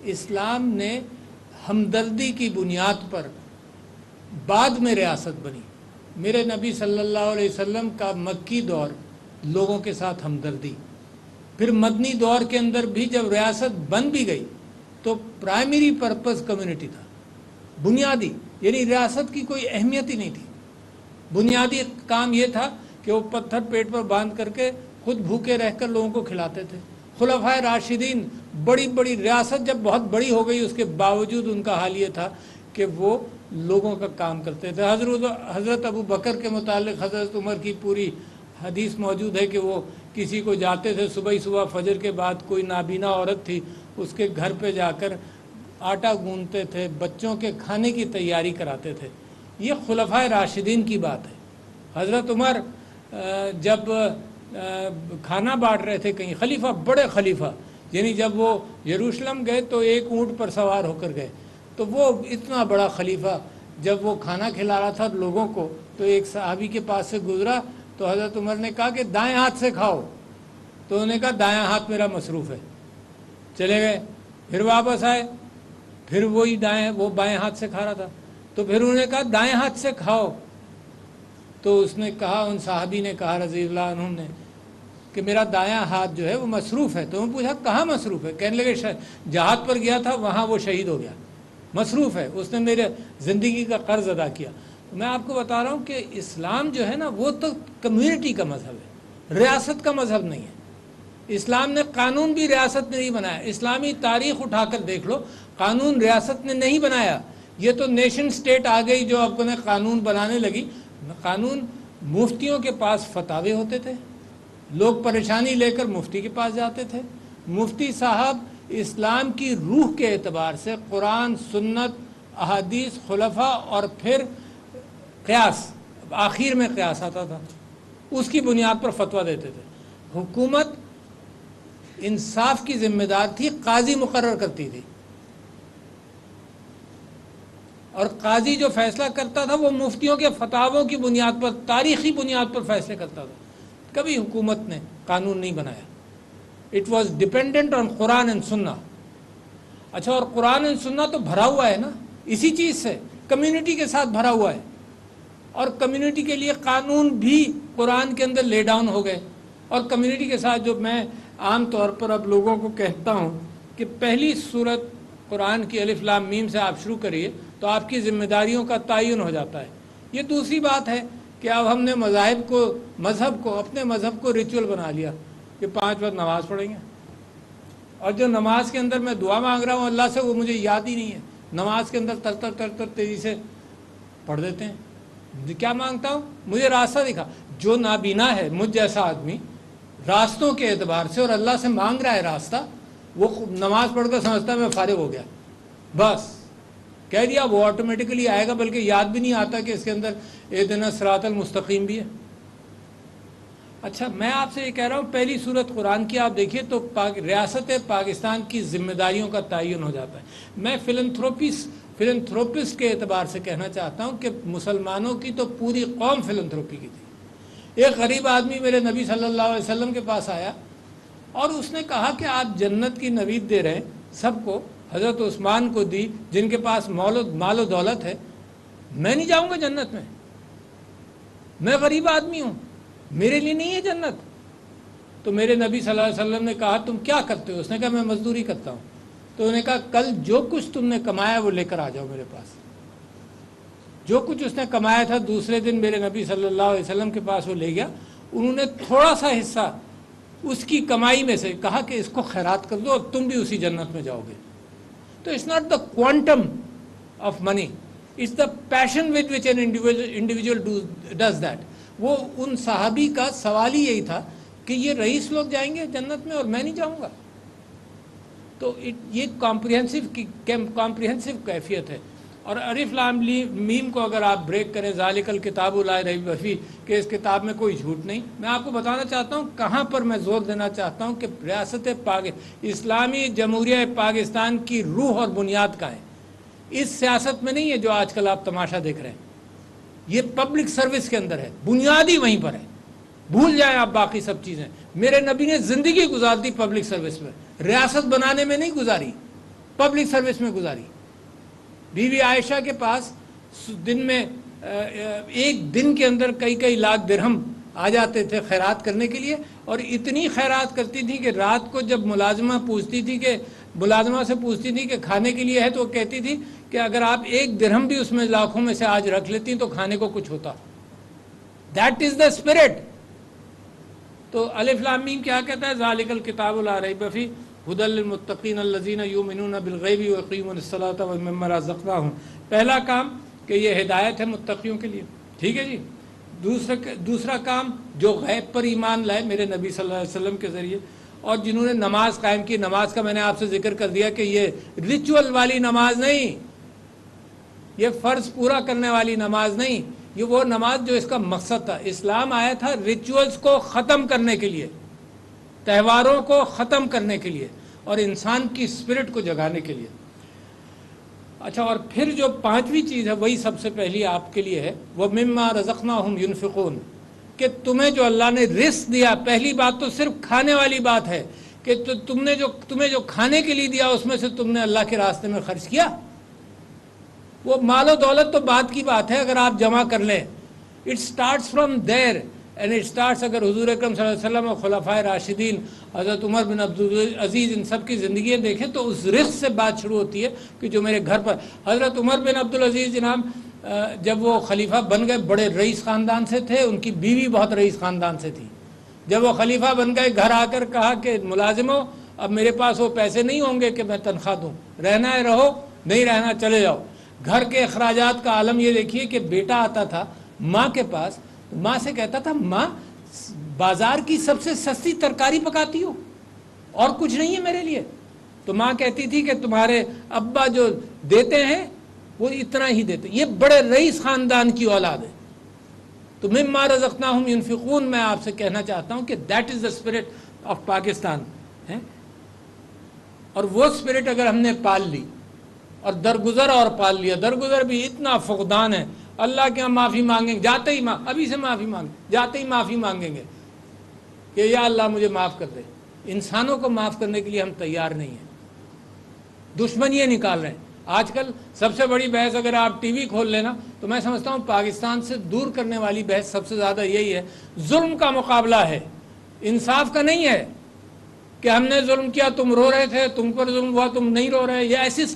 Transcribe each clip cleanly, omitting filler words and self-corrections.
اسلام نے ہمدردی کی بنیاد پر بعد میں ریاست بنی. میرے نبی صلی اللہ علیہ وسلم کا مکی دور لوگوں کے ساتھ ہمدردی، پھر مدنی دور کے اندر بھی جب ریاست بن بھی گئی تو پرائمری پرپز کمیونٹی تھا، بنیادی، یعنی ریاست کی کوئی اہمیت ہی نہیں تھی. بنیادی کام یہ تھا کہ وہ پتھر پیٹ پر باندھ کر کے خود بھوکے رہ کر لوگوں کو کھلاتے تھے. خلفائے راشدین بڑی بڑی ریاست جب بہت بڑی ہو گئی، اس کے باوجود ان کا حال یہ تھا کہ وہ لوگوں کا کام کرتے تھے. حضرت ابو بکر کے متعلق حضرت عمر کی پوری حدیث موجود ہے کہ وہ کسی کو جاتے تھے صبح فجر کے بعد، کوئی نابینا عورت تھی اس کے گھر پہ جا کر آٹا گوندتے تھے، بچوں کے کھانے کی تیاری کراتے تھے. یہ خلفائے راشدین کی بات ہے. حضرت عمر جب کھانا بانٹ رہے تھے کہیں، خلیفہ، بڑے خلیفہ، یعنی جب وہ یروشلم گئے تو ایک اونٹ پر سوار ہو کر گئے، تو وہ اتنا بڑا خلیفہ جب وہ کھانا کھلا رہا تھا لوگوں کو تو ایک صحابی کے پاس سے گزرا تو حضرت عمر نے کہا کہ دائیں ہاتھ سے کھاؤ، تو انہوں نے کہا دائیں ہاتھ میرا مصروف ہے. چلے گئے، پھر واپس آئے، پھر وہی وہ بائیں ہاتھ سے کھا رہا تھا، تو پھر انہوں نے کہا دائیں ہاتھ سے کھاؤ. تو اس نے کہا، ان صحابی نے کہا رضی اللہ عنہ نے کہ میرا دایاں ہاتھ جو ہے وہ مصروف ہے. تو انہوں نے پوچھا کہاں مصروف ہے؟ کہنے لگے جہاد پر گیا تھا، وہاں وہ شہید ہو گیا، مصروف ہے، اس نے میرے زندگی کا قرض ادا کیا. میں آپ کو بتا رہا ہوں کہ اسلام جو ہے نا وہ تو کمیونٹی کا مذہب ہے، ریاست کا مذہب نہیں ہے. اسلام نے قانون بھی ریاست نے نہیں بنایا. اسلامی تاریخ اٹھا کر دیکھ لو، قانون ریاست نے نہیں بنایا. یہ تو نیشن سٹیٹ آ گئی جو اپنے قانون بنانے لگی. قانون مفتیوں کے پاس فتاوے ہوتے تھے، لوگ پریشانی لے کر مفتی کے پاس جاتے تھے. مفتی صاحب اسلام کی روح کے اعتبار سے قرآن، سنت، احادیث، خلفاء اور پھر قیاس، آخر میں قیاس آتا تھا، اس کی بنیاد پر فتویٰ دیتے تھے. حکومت انصاف کی ذمہ دار تھی، قاضی مقرر کرتی تھی، اور قاضی جو فیصلہ کرتا تھا وہ مفتیوں کے فتاووں کی بنیاد پر، تاریخی بنیاد پر فیصلے کرتا تھا. کبھی حکومت نے قانون نہیں بنایا. It was dependent on Quran and سنہ. اچھا، اور قرآن اینڈ سنہ تو بھرا ہوا ہے نا اسی چیز سے، کمیونٹی کے ساتھ بھرا ہوا ہے، اور کمیونٹی کے لیے قانون بھی قرآن کے اندر لے ڈاؤن ہو گئے. اور کمیونٹی کے ساتھ جو میں عام طور پر اب لوگوں کو کہتا ہوں کہ پہلی سورت قرآن کی الف لام میم سے آپ شروع کریے تو آپ کی ذمہ داریوں کا تعین ہو جاتا ہے. یہ دوسری بات ہے کہ اب ہم نے اپنے مذہب کو ریچول بنا لیا کہ 5 وقت نماز پڑھیں گے، اور جو نماز کے اندر میں دعا مانگ رہا ہوں اللہ سے وہ مجھے یاد ہی نہیں ہے. نماز کے اندر تر تیزی سے پڑھ دیتے ہیں. کیا مانگتا ہوں؟ مجھے راستہ دکھا. جو نابینا ہے، مجھ جیسا آدمی، راستوں کے اعتبار سے اور اللہ سے مانگ رہا ہے راستہ، وہ نماز پڑھ کر سمجھتا ہے میں فارغ ہو گیا، بس کہہ دیا، وہ آٹومیٹکلی آئے گا، بلکہ یاد بھی نہیں آتا کہ اس کے اندر اہدنا الصراط المستقیم بھی ہے. اچھا، میں آپ سے یہ کہہ رہا ہوں پہلی سورت قرآن کی آپ دیکھیے تو ریاست پاکستان کی ذمہ داریوں کا تعین ہو جاتا ہے. میں فلنتھروپسٹ کے اعتبار سے کہنا چاہتا ہوں کہ مسلمانوں کی تو پوری قوم فلنتھروپی کی تھی. ایک غریب آدمی میرے نبی صلی اللہ علیہ وسلم کے پاس آیا اور اس نے کہا کہ آپ جنت کی نوید دے رہے ہیں سب کو، حضرت عثمان کو دی جن کے پاس مال و دولت ہے، میں نہیں جاؤں گا جنت میں غریب آدمی ہوں، میرے لیے نہیں ہے جنت. تو میرے نبی صلی اللہ علیہ وسلم نے کہا تم کیا کرتے ہو؟ اس نے کہا میں مزدوری کرتا ہوں. تو انہوں نے کہا کل جو کچھ تم نے کمایا وہ لے کر آ جاؤ میرے پاس. جو کچھ اس نے کمایا تھا دوسرے دن میرے نبی صلی اللہ علیہ وسلم کے پاس وہ لے گیا. انہوں نے تھوڑا سا حصہ اس کی کمائی میں سے کہا کہ اس کو خیرات کر دو اور تم بھی اسی جنت میں جاؤ گے. تو it's not the quantum of money, it's the passion with which an individual does that. وہ ان صحابی کا سوال ہی یہی تھا کہ یہ رئیس لوگ جائیں گے جنت میں اور میں نہیں جاؤں گا. تو یہ کمپریہنسو کیفیت ہے. اور الف لام میم کو اگر آپ بریک کریں، ذالک الکتاب لا ریب فیہ، کہ اس کتاب میں کوئی جھوٹ نہیں. میں آپ کو بتانا چاہتا ہوں کہاں پر میں زور دینا چاہتا ہوں کہ ریاست اسلامی جمہوریہ پاکستان کی روح اور بنیاد کا ہے. اس سیاست میں نہیں ہے جو آج کل آپ تماشا دیکھ رہے ہیں. یہ پبلک سروس کے اندر ہے، بنیادی وہیں پر ہے. بھول جائیں آپ باقی سب چیزیں. میرے نبی نے زندگی گزار دی پبلک سروس میں، ریاست بنانے میں نہیں گزاری. پبلک سروس میں گزاری. بی بی عائشہ کے پاس دن میں ایک دن کے اندر کئی لاکھ درہم آ جاتے تھے خیرات کرنے کے لیے, اور اتنی خیرات کرتی تھی کہ رات کو جب ملازمہ سے پوچھتی تھی کہ کھانے کے لیے ہے, تو وہ کہتی تھی کہ اگر آپ ایک درہم بھی اس میں لاکھوں میں سے آج رکھ لیتی تو کھانے کو کچھ ہوتا. That is the spirit. تو الف لام میم کیا کہتا ہے؟ ذالک الکتاب لا ریب فیہ ھدی للمتقین الذین یؤمنون بالغیب ویقیمون الصلاۃ ومما رزقناہم. پہلا کام کہ یہ ہدایت ہے متقیوں کے لیے, ٹھیک ہے جی. دوسرا کام جو غیب پر ایمان لائے میرے نبی صلی اللہ علیہ وسلم کے ذریعے, اور جنہوں نے نماز قائم کی. نماز کا میں نے آپ سے ذکر کر دیا کہ یہ ریچول والی نماز نہیں, یہ فرض پورا کرنے والی نماز نہیں, یہ وہ نماز جو اس کا مقصد تھا. اسلام آیا تھا ریچولز کو ختم کرنے کے لیے, تہواروں کو ختم کرنے کے لیے, اور انسان کی اسپرٹ کو جگانے کے لیے. اچھا, اور پھر جو پانچویں چیز ہے وہی سب سے پہلی آپ کے لیے ہے, وہ مما رزقناہم ینفقون, کہ تمہیں جو اللہ نے رزق دیا. پہلی بات تو صرف کھانے والی بات ہے کہ تمہیں جو کھانے کے لیے دیا اس میں سے تم نے اللہ کے راستے میں خرچ کیا. وہ مال و دولت تو بعد کی بات ہے اگر آپ جمع کر لیں. It starts from there and it starts. اگر حضور اکرم صلی اللہ علیہ وسلم اور خلفائے راشدین, حضرت عمر بن عبدالعزیز, ان سب کی زندگیاں دیکھیں تو اس رزق سے بات شروع ہوتی ہے کہ جو میرے گھر پر. حضرت عمر بن عبدالعزیز جناب جب وہ خلیفہ بن گئے, بڑے رئیس خاندان سے تھے, ان کی بیوی بہت رئیس خاندان سے تھی. جب وہ خلیفہ بن گئے, گھر آ کر کہا کہ ملازموں اب میرے پاس وہ پیسے نہیں ہوں گے کہ میں تنخواہ دوں, رہنا ہے رہو, نہیں رہنا چلے جاؤ. گھر کے اخراجات کا عالم یہ دیکھیے کہ بیٹا آتا تھا ماں کے پاس, ماں سے کہتا تھا ماں بازار کی سب سے سستی ترکاری پکاتی ہو اور کچھ نہیں ہے میرے لیے. تو ماں کہتی تھی کہ تمہارے ابا جو دیتے ہیں وہ اتنا ہی دیتے. یہ بڑے رئیس خاندان کی اولاد ہے. تو مما رزقناہم ینفقون, میں آپ سے کہنا چاہتا ہوں کہ that is the spirit of Pakistan. اور وہ اسپرٹ اگر ہم نے پال لی اور درگزر اور پال لیا, درگزر بھی اتنا فقدان ہے. اللہ کے ہم معافی مانگیں گے جاتے ہی, ابھی سے معافی مانگیں, جاتے ہی معافی مانگیں گے کہ یا اللہ مجھے معاف کر دے. انسانوں کو معاف کرنے کے لیے ہم تیار نہیں ہیں. دشمن یہ نکال رہے ہیں. آج کل سب سے بڑی بحث اگر آپ ٹی وی کھول لینا تو میں سمجھتا ہوں پاکستان سے دور کرنے والی بحث سب سے زیادہ یہی ہے. ظلم کا مقابلہ ہے, انصاف کا نہیں ہے کہ ہم نے ظلم کیا, تم رو رہے تھے, تم پر ظلم ہوا, تم نہیں رو رہے. یہ اس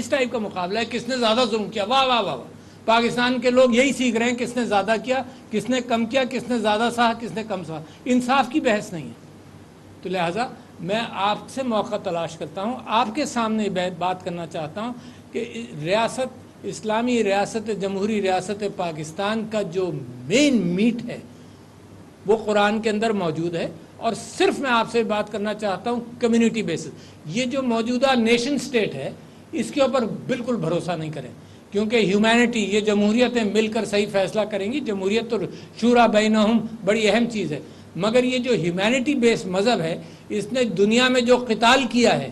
ٹائپ کا مقابلہ ہے. کس نے زیادہ ظلم کیا, واہ واہ واہ واہ. پاکستان کے لوگ یہی سیکھ رہے ہیں کس نے زیادہ کیا, کس نے کم کیا, کس نے زیادہ سہا, کس نے کم سہا. انصاف کی بحث نہیں ہے. تو لہٰذا میں آپ سے موقع تلاش کرتا ہوں, آپ کے سامنے بات کرنا چاہتا ہوں کہ ریاست اسلامی ریاست جمہوری ریاست پاکستان کا جو مین میٹ ہے وہ قرآن کے اندر موجود ہے. اور صرف میں آپ سے بات کرنا چاہتا ہوں کمیونٹی بیسس. یہ جو موجودہ نیشن سٹیٹ ہے اس کے اوپر بالکل بھروسہ نہیں کریں, کیونکہ ہیومینٹی, یہ جمہوریتیں مل کر صحیح فیصلہ کریں گی. جمہوریت تو شورا بینہم بڑی اہم چیز ہے, مگر یہ جو ہیومینٹی بیس مذہب ہے اس نے دنیا میں جو قتال کیا ہے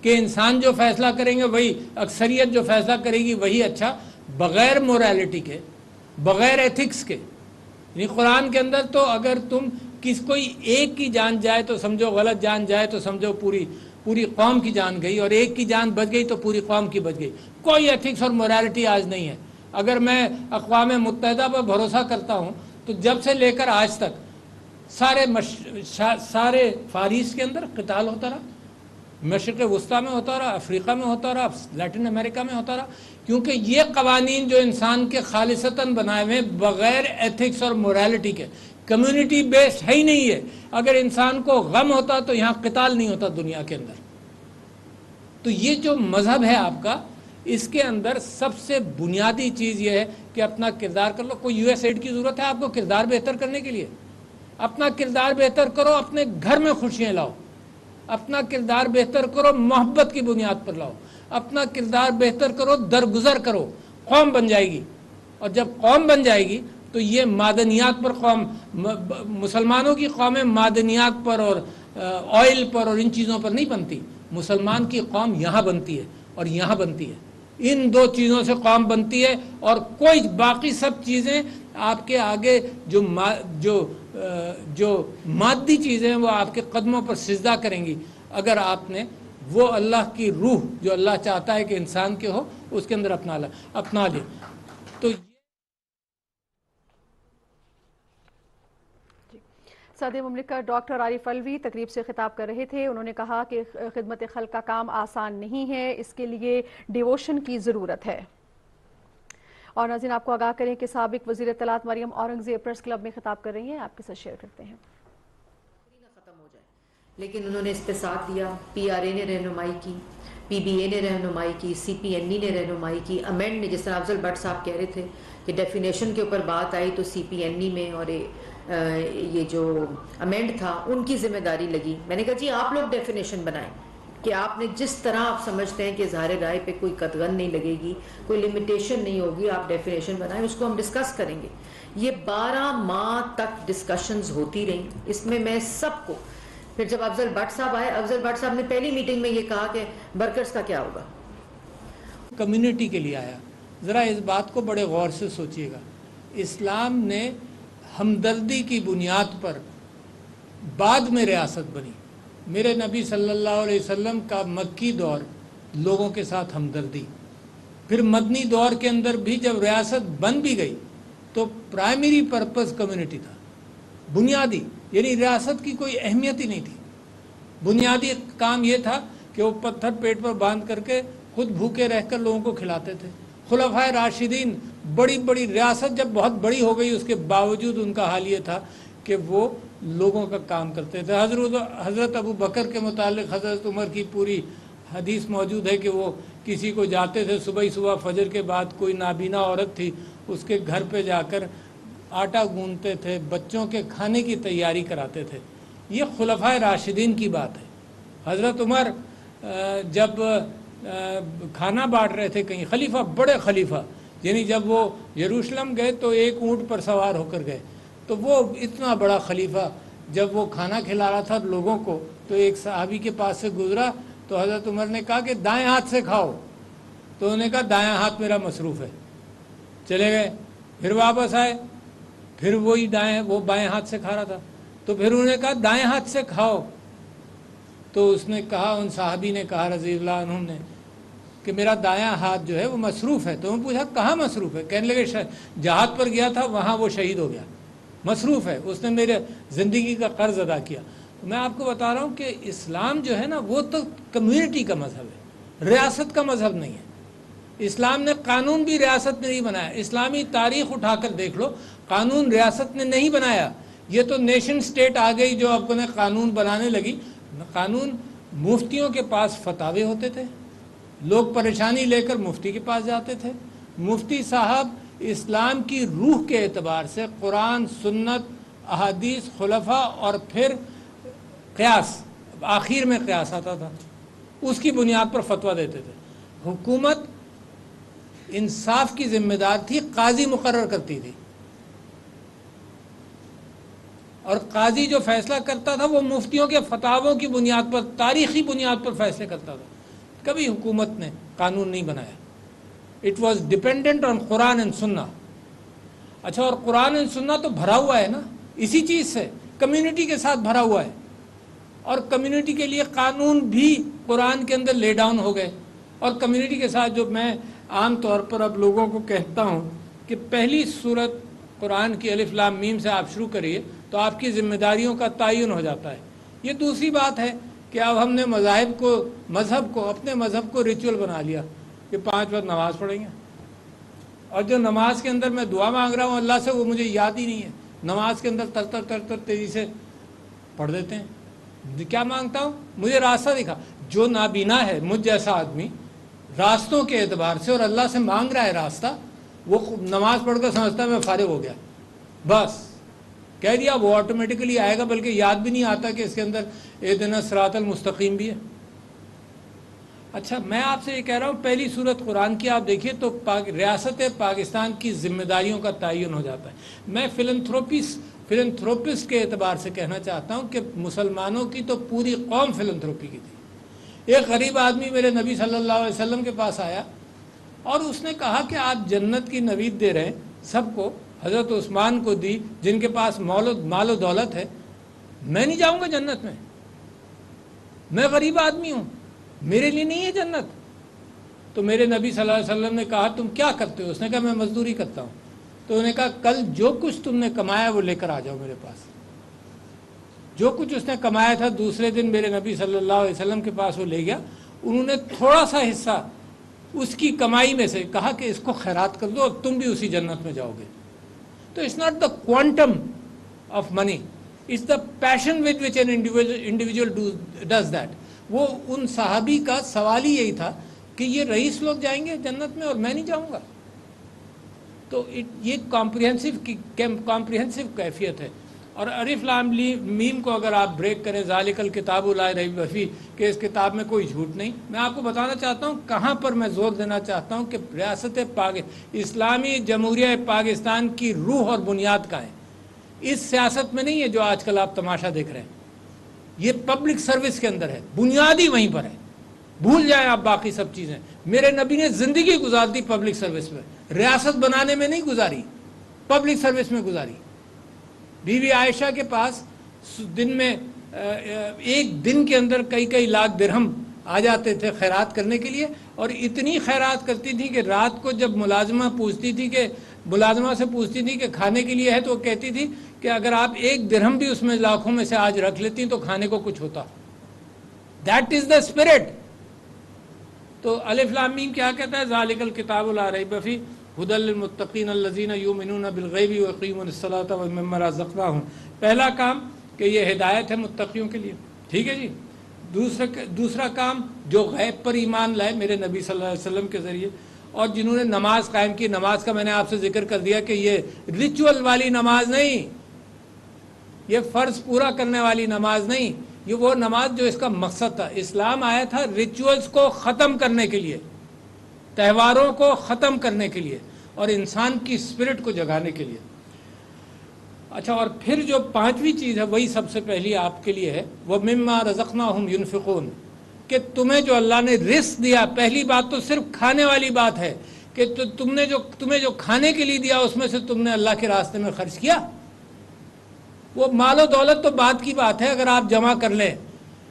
کہ انسان جو فیصلہ کریں گے وہی, اکثریت جو فیصلہ کرے گی وہی اچھا, بغیر موریلٹی کے, بغیر ایتھکس کے. یعنی قرآن کے اندر تو اگر تم کوئی ایک کی جان جائے تو سمجھو, غلط جان جائے تو سمجھو پوری قوم کی جان گئی, اور ایک کی جان بچ گئی تو پوری قوم کی بچ گئی. کوئی ایتھکس اور موریلٹی آج نہیں ہے. اگر میں اقوام متحدہ پر بھروسہ کرتا ہوں تو جب سے لے کر آج تک سارے فاریس کے اندر قتال ہوتا رہا, مشرق وسطیٰ میں ہوتا رہا, افریقہ میں ہوتا رہا, لیٹن امریکہ میں ہوتا رہا, کیونکہ یہ قوانین جو انسان کے خالصتاً بنائے ہوئے بغیر ایتھکس اور موریلٹی کے, کمیونٹی بیسڈ ہے ہی نہیں ہے. اگر انسان کو غم ہوتا تو یہاں قتال نہیں ہوتا دنیا کے اندر. تو یہ جو مذہب ہے آپ کا, اس کے اندر سب سے بنیادی چیز یہ ہے کہ اپنا کردار کر لو. کوئی یو ایس ایڈ کی ضرورت ہے آپ کو کردار بہتر کرنے کے لیے؟ اپنا کردار بہتر کرو, اپنے گھر میں خوشیاں لاؤ. اپنا کردار بہتر کرو, محبت کی بنیاد پر لاؤ. اپنا کردار بہتر کرو, درگزر کرو, قوم بن جائے گی. اور جب قوم بن جائے گی تو یہ معدنیات پر قوم, مسلمانوں کی قومیں معدنیات پر اور آئل پر اور ان چیزوں پر نہیں بنتی. مسلمان کی قوم یہاں بنتی ہے اور یہاں بنتی ہے. ان دو چیزوں سے قوم بنتی ہے, اور کوئی باقی سب چیزیں آپ کے آگے جو مادی چیزیں وہ آپ کے قدموں پر سجدہ کریں گی اگر آپ نے وہ اللہ کی روح جو اللہ چاہتا ہے کہ انسان کے ہو اس کے اندر اپنا لے. تو صدر مملکت ڈاکٹر عارف علوی تقریب سے خطاب کر رہے تھے. انہوں نے کہا کہ خدمت خلق کا کام آسان نہیں ہے, اس کے لیے ڈیووشن کی ضرورت ہے. اور ناظرین آپ کو آگاہ کریں کہ سابق وزیر اطلاعات مریم اورنگزیب پریس کلب میں خطاب کر رہی ہیں, آپ کے ساتھ شیئر کرتے ہیں. ختم ہو جائے لیکن انہوں نے اس پہ ساتھ دیا. پی آر اے نے رہنمائی کی, پی بی اے نے رہنمائی کی, سی پی این ای نے رہنمائی کی, امینڈ نے, جس طرح افضل بٹ صاحب کہہ رہے تھے کہ ڈیفینیشن کے اوپر بات آئی تو سی پی این ای میں اور یہ جو امینڈ تھا ان کی ذمہ داری لگی. میں نے کہا جی آپ لوگ ڈیفینیشن بنائیں کہ آپ نے جس طرح آپ سمجھتے ہیں کہ اظہار رائے پہ کوئی قطغن نہیں لگے گی, کوئی لمیٹیشن نہیں ہوگی, آپ ڈیفینیشن بنائیں, اس کو ہم ڈسکس کریں گے. یہ 12 ماہ تک ڈسکشنز ہوتی رہیں. اس میں سب کو پھر جب افضل بٹ صاحب آئے, افضل بٹ صاحب نے پہلی میٹنگ میں یہ کہا کہ ورکرز کا کیا ہوگا. کمیونٹی کے لیے آیا. ذرا اس بات کو بڑے غور سے سوچیے گا. اسلام نے ہمدردی کی بنیاد پر بعد میں ریاست بنی. میرے نبی صلی اللہ علیہ وسلم کا مکی دور لوگوں کے ساتھ ہمدردی, پھر مدنی دور کے اندر بھی جب ریاست بن بھی گئی تو پرائمری پرپز کمیونٹی تھا, بنیادی, یعنی ریاست کی کوئی اہمیت ہی نہیں تھی. بنیادی کام یہ تھا کہ وہ پتھر پیٹ پر باندھ کر کے خود بھوکے رہ کر لوگوں کو کھلاتے تھے. خلفائے راشدین بڑی ریاست جب بہت بڑی ہو گئی اس کے باوجود ان کا حال یہ تھا کہ وہ لوگوں کا کام کرتے تھے. حضرت ابو بکر کے متعلق حضرت عمر کی پوری حدیث موجود ہے کہ وہ کسی کو جاتے تھے صبح فجر کے بعد, کوئی نابینا عورت تھی اس کے گھر پہ جا کر آٹا گوندتے تھے, بچوں کے کھانے کی تیاری کراتے تھے. یہ خلفائے راشدین کی بات ہے. حضرت عمر جب کھانا بانٹ رہے تھے کہیں, خلیفہ, بڑے خلیفہ, یعنی جب وہ یروشلم گئے تو ایک اونٹ پر سوار ہو کر گئے, تو وہ اتنا بڑا خلیفہ جب وہ کھانا کھلا رہا تھا لوگوں کو تو ایک صحابی کے پاس سے گزرا تو حضرت عمر نے کہا کہ دائیں ہاتھ سے کھاؤ, تو انہوں نے کہا دائیں ہاتھ میرا مصروف ہے, چلے گئے. پھر واپس آئے, پھر وہی وہ بائیں ہاتھ سے کھا رہا تھا, تو پھر انہوں نے کہا دائیں ہاتھ سے کھاؤ. تو اس نے کہا, ان صحابی نے کہا رضی اللہ عنہم نے, کہ میرا دایاں ہاتھ جو ہے وہ مصروف ہے. تو میں پوچھا کہاں مصروف ہے؟ کہنے لگے جہاد پر گیا تھا وہاں وہ شہید ہو گیا, مصروف ہے, اس نے میرے زندگی کا قرض ادا کیا. میں آپ کو بتا رہا ہوں کہ اسلام جو ہے نا وہ تو کمیونٹی کا مذہب ہے, ریاست کا مذہب نہیں ہے. اسلام نے قانون بھی ریاست نے نہیں بنایا. اسلامی تاریخ اٹھا کر دیکھ لو, قانون ریاست نے نہیں بنایا. یہ تو نیشن سٹیٹ آ گئی جو اپنے قانون بنانے لگی. قانون مفتیوں کے پاس فتاوے ہوتے تھے, لوگ پریشانی لے کر مفتی کے پاس جاتے تھے. مفتی صاحب اسلام کی روح کے اعتبار سے قرآن, سنت, احادیث, خلفاء اور پھر قیاس, آخر میں قیاس آتا تھا, اس کی بنیاد پر فتویٰ دیتے تھے. حکومت انصاف کی ذمہ دار تھی, قاضی مقرر کرتی تھی, اور قاضی جو فیصلہ کرتا تھا وہ مفتیوں کے فتاووں کی بنیاد پر, تاریخی بنیاد پر فیصلے کرتا تھا. کبھی حکومت نے قانون نہیں بنایا. It was dependent on Quran and سنہ. اچھا, اور قرآن اینڈ سنہ تو بھرا ہوا ہے نا اسی چیز سے, کمیونٹی کے ساتھ بھرا ہوا ہے, اور کمیونٹی کے لیے قانون بھی قرآن کے اندر لے ڈاؤن ہو گئے. اور کمیونٹی کے ساتھ جو میں عام طور پر اب لوگوں کو کہتا ہوں کہ پہلی سورت قرآن کی الف لام میم سے آپ شروع کریے تو آپ کی ذمہ داریوں کا تعین ہو جاتا ہے. یہ دوسری بات ہے کہ اب ہم نے اپنے مذہب کو ریچول بنا لیا کہ 5 وقت نماز پڑھیں گے, اور جو نماز کے اندر میں دعا مانگ رہا ہوں اللہ سے وہ مجھے یاد ہی نہیں ہے. نماز کے اندر تر تیزی سے پڑھ دیتے ہیں. کیا مانگتا ہوں؟ مجھے راستہ دکھا. جو نابینا ہے مجھ جیسا آدمی راستوں کے اعتبار سے اور اللہ سے مانگ رہا ہے راستہ, وہ نماز پڑھ کر سمجھتا ہے میں فارغ ہو گیا, بس کہہ دیا, وہ آٹومیٹکلی آئے گا, بلکہ یاد بھی نہیں آتا کہ اس کے اندر اہدنا الصراط المستقیم بھی ہے. اچھا, میں آپ سے یہ کہہ رہا ہوں پہلی سورت قرآن کی آپ دیکھیے تو ریاست پاکستان کی ذمہ داریوں کا تعین ہو جاتا ہے. میں فلنتھروپسٹ کے اعتبار سے کہنا چاہتا ہوں کہ مسلمانوں کی تو پوری قوم فلنتھروپی کی تھی. ایک غریب آدمی میرے نبی صلی اللہ علیہ وسلم کے پاس آیا اور اس نے کہا کہ آپ جنت کی نوید دے رہے ہیں سب کو, حضرت عثمان کو دی جن کے پاس مال و دولت ہے, میں نہیں جاؤں گا جنت میں, میں غریب آدمی ہوں. میرے لیے نہیں ہے جنت. تو میرے نبی صلی اللہ علیہ وسلم نے کہا تم کیا کرتے ہو؟ اس نے کہا میں مزدوری کرتا ہوں. تو انہوں نے کہا کل جو کچھ تم نے کمایا وہ لے کر آ جاؤ میرے پاس. جو کچھ اس نے کمایا تھا دوسرے دن میرے نبی صلی اللہ علیہ وسلم کے پاس وہ لے گیا. انہوں نے تھوڑا سا حصہ اس کی کمائی میں سے کہا کہ اس کو خیرات کر دو اور تم بھی اسی جنت میں جاؤ گے. تو it's not the quantum of money, it's the passion with which an individual does that. وہ ان صحابی کا سوال ہی یہی تھا کہ یہ رئیس لوگ جائیں گے جنت میں اور میں نہیں جاؤں گا. تو یہ کمپریہنسو کیفیت ہے. اور الف لام میم کو اگر آپ بریک کریں, ذالک الکتاب لا ریب فیہ, کہ اس کتاب میں کوئی جھوٹ نہیں. میں آپ کو بتانا چاہتا ہوں کہاں پر میں زور دینا چاہتا ہوں کہ ریاست اسلامی جمہوریہ پاکستان کی روح اور بنیاد کا ہے. اس سیاست میں نہیں ہے جو آج کل آپ تماشا دیکھ رہے ہیں. یہ پبلک سروس کے اندر ہے, بنیادی وہیں پر ہے. بھول جائیں آپ باقی سب چیزیں. میرے نبی نے زندگی گزار دی پبلک سروس میں, ریاست بنانے میں نہیں گزاری, پبلک سروس میں گزاری. بی بی عائشہ کے پاس دن میں ایک دن کے اندر کئی لاکھ درہم آ جاتے تھے خیرات کرنے کے لیے, اور اتنی خیرات کرتی تھی کہ رات کو جب ملازمہ سے پوچھتی تھی کہ کھانے کے لیے ہے, تو وہ کہتی تھی کہ اگر آپ ایک درہم بھی اس میں لاکھوں میں سے آج رکھ لیتی تو کھانے کو کچھ ہوتا. That is the spirit. تو الف لام میم کیا کہتا ہے؟ ذالک الکتاب لا ریب فیہ ھدی للمتقین الذین یؤمنون بالغیب ویقیمون الصلاۃ ومما رزقناہم. پہلا کام کہ یہ ہدایت ہے متقیوں کے لیے, ٹھیک ہے جی. دوسرا کام جو غیب پر ایمان لائے میرے نبی صلی اللہ علیہ وسلم کے ذریعے, اور جنہوں نے نماز قائم کی. نماز کا میں نے آپ سے ذکر کر دیا کہ یہ ریچول والی نماز نہیں, یہ فرض پورا کرنے والی نماز نہیں, یہ وہ نماز جو اس کا مقصد تھا. اسلام آیا تھا ریچولز کو ختم کرنے کے لیے, تہواروں کو ختم کرنے کے لیے, اور انسان کی اسپرٹ کو جگانے کے لیے. اچھا, اور پھر جو پانچویں چیز ہے وہی سب سے پہلی آپ کے لیے ہے, وہ مما رزقناہم ینفقون, کہ تمہیں جو اللہ نے رزق دیا. پہلی بات تو صرف کھانے والی بات ہے کہ تمہیں جو کھانے کے لیے دیا اس میں سے تم نے اللہ کے راستے میں خرچ کیا. وہ مال و دولت تو بعد کی بات ہے اگر آپ جمع کر لیں.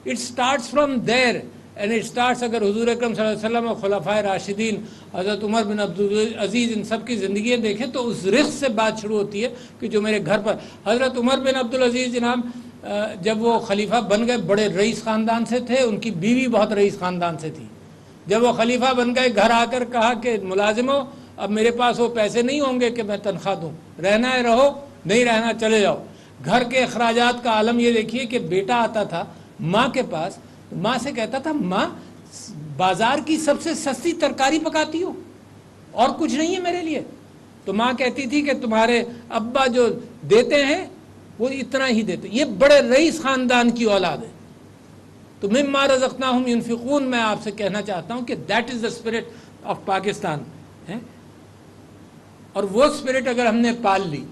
It starts from there and it starts. اگر حضور اکرم صلی اللہ علیہ وسلم اور خلفائے راشدین, حضرت عمر بن عبدالعزیز, ان سب کی زندگیاں دیکھیں تو اس رزق سے بات شروع ہوتی ہے کہ جو میرے گھر پر. حضرت عمر بن عبدالعزیز جناب جب وہ خلیفہ بن گئے بڑے رئیس خاندان سے تھے, ان کی بیوی بہت رئیس خاندان سے تھی. جب وہ خلیفہ بن گئے گھر آ کر کہا کہ ملازموں اب میرے پاس وہ پیسے نہیں ہوں گے کہ میں تنخواہ دوں, رہنا ہے رہو, نہیں رہنا چلے جاؤ. گھر کے اخراجات کا عالم یہ دیکھیے کہ بیٹا آتا تھا ماں کے پاس, ماں سے کہتا تھا ماں بازار کی سب سے سستی ترکاری پکاتی ہو اور کچھ نہیں ہے میرے لیے. تو ماں کہتی تھی کہ تمہارے ابا جو دیتے ہیں وہ اتنا ہی دیتے. یہ بڑے رئیس خاندان کی اولاد ہے. تو مما رزقناہم ینفقون, میں آپ سے کہنا چاہتا ہوں کہ that is the spirit of Pakistan. اور وہ اسپرٹ اگر ہم نے پال لی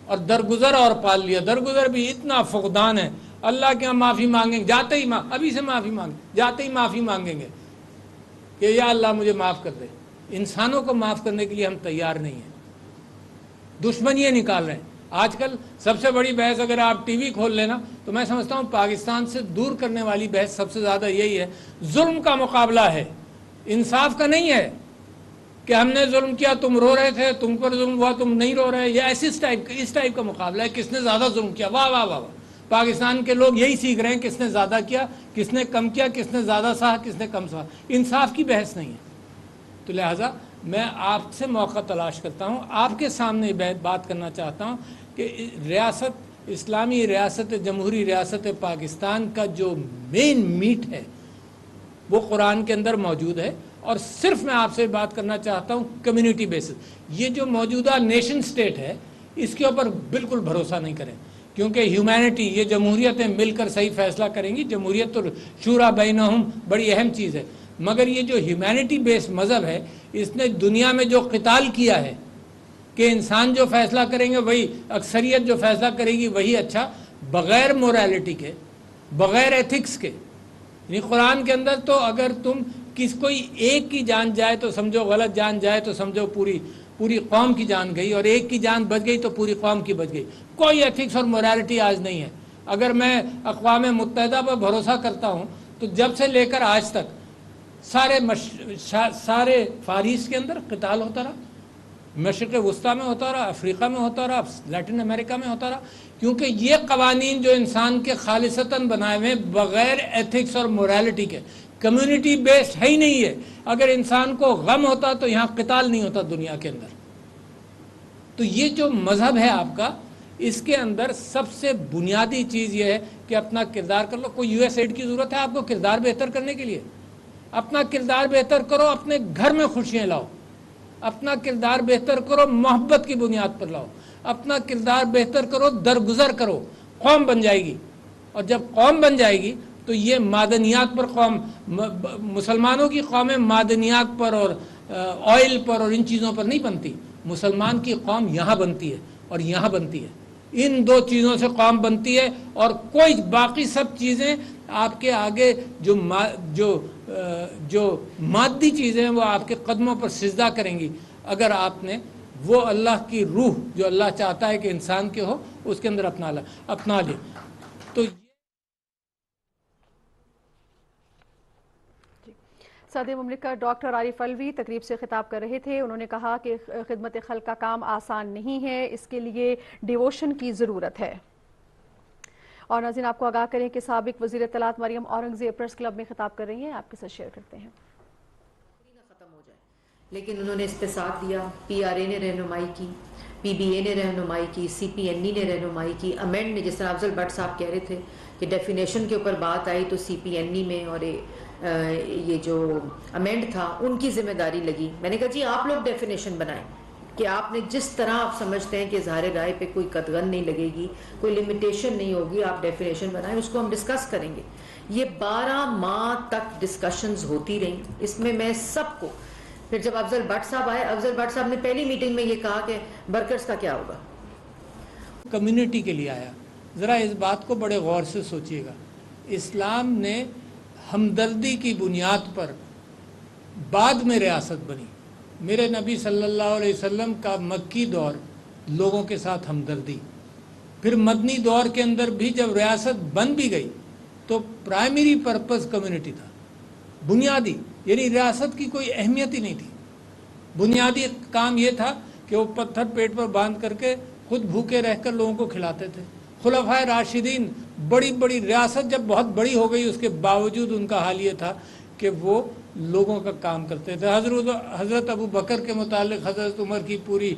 اور درگزر اور پال لیا, درگزر بھی اتنا فقدان ہے. اللہ کے ہم معافی مانگیں گے جاتے ہی, ابھی سے معافی مانگیں, جاتے ہی معافی مانگیں گے کہ یا اللہ مجھے معاف کر دے. انسانوں کو معاف کرنے کے لیے ہم تیار نہیں ہیں, دشمنیاں نکال رہے ہیں. آج کل سب سے بڑی بحث اگر آپ ٹی وی کھول لینا تو میں سمجھتا ہوں پاکستان سے دور کرنے والی بحث سب سے زیادہ یہی ہے. ظلم کا مقابلہ ہے, انصاف کا نہیں ہے کہ ہم نے ظلم کیا تم رو رہے تھے, تم پر ظلم ہوا تم نہیں رو رہے. یہ اس ٹائپ کا مقابلہ ہے, کس نے زیادہ ظلم کیا. واہ واہ واہ. پاکستان کے لوگ یہی سیکھ رہے ہیں کس نے زیادہ کیا, کس نے کم کیا, کس نے زیادہ سہا, کس نے کم سہا. انصاف کی بحث نہیں ہے. تو لہٰذا میں آپ سے موقع تلاش کرتا ہوں, آپ کے سامنے بات کرنا چاہتا ہوں کہ ریاست اسلامی ریاست جمہوری ریاست پاکستان کا جو مین میٹ ہے وہ قرآن کے اندر موجود ہے. اور صرف میں آپ سے بات کرنا چاہتا ہوں کمیونٹی بیسس. یہ جو موجودہ نیشن سٹیٹ ہے اس کے اوپر بالکل بھروسہ نہیں کریں, کیونکہ ہیومینٹی, یہ جمہوریتیں مل کر صحیح فیصلہ کریں گی. جمہوریت تو شورا بینہم بڑی اہم چیز ہے, مگر یہ جو ہیومینٹی بیس مذہب ہے اس نے دنیا میں جو قتال کیا ہے کہ انسان جو فیصلہ کریں گے وہی, اکثریت جو فیصلہ کرے گی وہی اچھا, بغیر موریلٹی کے, بغیر ایتھکس کے. یعنی قرآن کے اندر تو اگر تم کوئی ایک کی جان جائے تو سمجھو, غلط جان جائے تو سمجھو پوری قوم کی جان گئی, اور ایک کی جان بچ گئی تو پوری قوم کی بچ گئی. کوئی ایتھکس اور موریلٹی آج نہیں ہے. اگر میں اقوام متحدہ پر بھروسہ کرتا ہوں تو جب سے لے کر آج تک سارے فارس کے اندر قتال ہوتا رہا، مشرق وسطیٰ میں ہوتا رہا، افریقہ میں ہوتا رہا، لیٹن امریکہ میں ہوتا رہا، کیونکہ یہ قوانین جو انسان کے خالصتاً بنائے ہوئے بغیر ایتھکس اور موریلٹی کے، کمیونٹی بیسڈ ہے ہی نہیں ہے۔ اگر انسان کو غم ہوتا تو یہاں قتال نہیں ہوتا دنیا کے اندر۔ تو یہ جو مذہب ہے آپ کا، اس کے اندر سب سے بنیادی چیز یہ ہے کہ اپنا کردار کر لو۔ کوئی یو ایس ایڈ کی ضرورت ہے آپ کو کردار بہتر کرنے کے لیے؟ اپنا کردار بہتر کرو، اپنے گھر میں خوشیاں لاؤ، اپنا کردار بہتر کرو، محبت کی بنیاد پر لاؤ، اپنا کردار بہتر کرو، درگزر کرو، قوم بن جائے گی۔ اور جب قوم بن جائے گی تو یہ معدنیات پر قوم، مسلمانوں کی قومیں معدنیات پر اور آئل پر اور ان چیزوں پر نہیں بنتی۔ مسلمان کی قوم یہاں بنتی ہے اور یہاں بنتی ہے، ان دو چیزوں سے قوم بنتی ہے، اور کوئی باقی سب چیزیں آپ کے آگے جو مادی چیزیں ہیں وہ آپ کے قدموں پر سجدہ کریں گی، اگر آپ نے وہ اللہ کی روح جو اللہ چاہتا ہے کہ انسان کے ہو اس کے اندر اپنا لے۔ تو صدر مملکت ڈاکٹر عارف الوی تقریب سے خطاب کر رہے تھے۔ انہوں نے کہا کہ خدمت خلق کا کام آسان نہیں ہے، اس کے لیے ڈیووشن کی ضرورت ہے۔ اور ناظرین آپ کو آگاہ کریں کہ سابق وزیر اطلاعات مریم اورنگزیب پریس کلب میں خطاب کر رہی ہیں، آپ کے ساتھ شیئر کرتے ہیں۔ ختم ہو جائے، لیکن انہوں نے اس پہ ساتھ دیا، پی آر اے نے رہنمائی کی، پی بی اے نے رہنمائی کی، سی پی این ای نے رہنمائی کی، امینڈ نے، جس طرح افضل بٹ صاحب کہہ رہے تھے کہ ڈیفینیشن کے اوپر بات آئی تو سی پی این ای میں اور یہ جو امینڈ تھا ان کی ذمہ داری لگی۔ میں نے کہا جی آپ لوگ ڈیفینیشن بنائیں کہ آپ نے جس طرح آپ سمجھتے ہیں کہ اظہار رائے پہ کوئی قطغن نہیں لگے گی، کوئی لمیٹیشن نہیں ہوگی، آپ ڈیفینیشن بنائیں، اس کو ہم ڈسکس کریں گے۔ یہ 12 ماہ تک ڈسکشنز ہوتی رہیں، اس میں میں سب کو، پھر جب افضل بٹ صاحب آئے، افضل بٹ صاحب نے پہلی میٹنگ میں یہ کہا کہ ورکرز کا کیا ہوگا۔ کمیونٹی کے لیے آیا۔ ذرا اس بات کو بڑے غور سے سوچیے گا، اسلام نے ہمدردی کی بنیاد پر بعد میں ریاست بنی۔ میرے نبی صلی اللہ علیہ وسلم کا مکی دور لوگوں کے ساتھ ہمدردی، پھر مدنی دور کے اندر بھی جب ریاست بن بھی گئی تو پرائمری پرپز کمیونٹی تھا، بنیادی، یعنی ریاست کی کوئی اہمیت ہی نہیں تھی۔ بنیادی کام یہ تھا کہ وہ پتھر پیٹ پر باندھ کر کے خود بھوکے رہ کر لوگوں کو کھلاتے تھے۔ خلفائے راشدین، بڑی بڑی ریاست جب بہت بڑی ہو گئی، اس کے باوجود ان کا حال یہ تھا کہ وہ لوگوں کا کام کرتے تھے۔ حضرت ابو بکر کے متعلق حضرت عمر کی پوری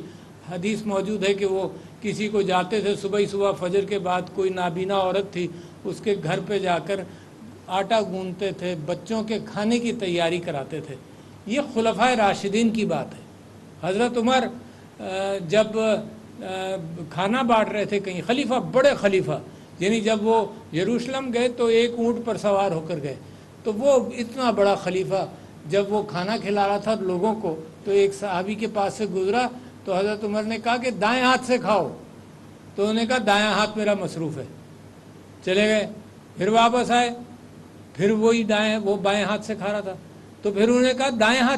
حدیث موجود ہے کہ وہ کسی کو جاتے تھے صبح فجر کے بعد، کوئی نابینا عورت تھی اس کے گھر پہ جا کر آٹا گوندتے تھے، بچوں کے کھانے کی تیاری کراتے تھے۔ یہ خلفائے راشدین کی بات ہے۔ حضرت عمر جب کھانا بانٹ رہے تھے کہیں، خلیفہ، بڑے خلیفہ، یعنی جب وہ یروشلم گئے تو ایک اونٹ پر سوار ہو کر گئے، تو وہ اتنا بڑا خلیفہ جب وہ کھانا کھلا رہا تھا لوگوں کو تو ایک صحابی کے پاس سے گزرا تو حضرت عمر نے کہا کہ دائیں ہاتھ سے کھاؤ، تو انہوں نے کہا دائیں ہاتھ میرا مصروف ہے، چلے گئے۔ پھر واپس آئے، پھر وہی وہ بائیں ہاتھ سے کھا رہا تھا، تو پھر انہوں نے کہا دائیں ہاتھ